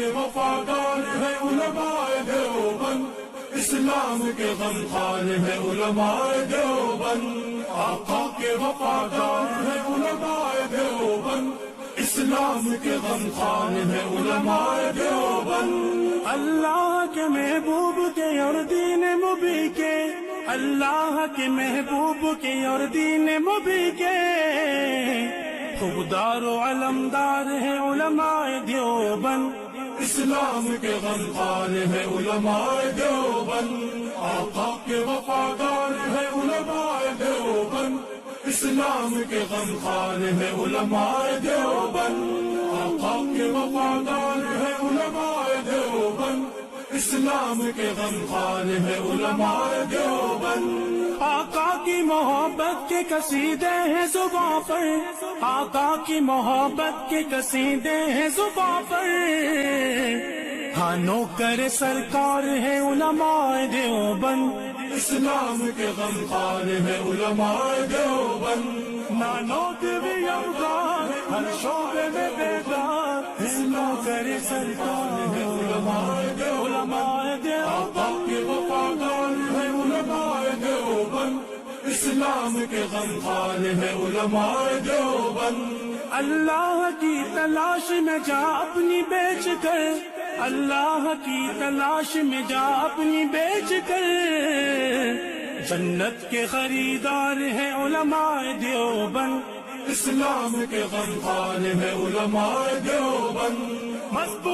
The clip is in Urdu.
کے وفادار ہے علماء دیوبند، اسلام کے غمخوار ہے علماء دیوبند، آقا کے وفادار ہے علماء دیوبند، اسلام کے غمخوار ہے علماء دیوبند۔ اللہ کے محبوب کے اور دین مبی کے، اللہ کے محبوب کے اور دین مبی کے خوددار و علمدار ہے علماء دیوبند، اسلام کے غمخوار ہے علماء دیوبند، آقا کے وفادار ہے علماء دیوبند، اسلام کے غمخوار ہے علماء دیوبند، آقا کے وفادار ہے علماء دیوبند، اسلام کے غمخوار ہے علماء دیوبند۔ آقا کی محبت کے قصیدے ہیں زباں پر، آقا کی محبت کے قصیدے ہیں زباں پر، ہاں نوکر سرکار ہے علماء دیوبند، اسلام کے غمخوار ہے علماء دیوبند، نانوت بھی اوزار ہر شعبے میں بیدار، نوکر سرکار ہے علماء دیوبند، آقا کے وفادار ہے علماء دیوبند، اسلام کے غمخوار ہے علماء دیوبند۔ اللہ کی تلاش میں جا اپنی بیچ کر، اللہ کی تلاش میں جا اپنی بیچ کر، جنت کے خریدار ہیں علماء دیوبند، اسلام کے غمخوار ہے علماء دیوبند، مضبوط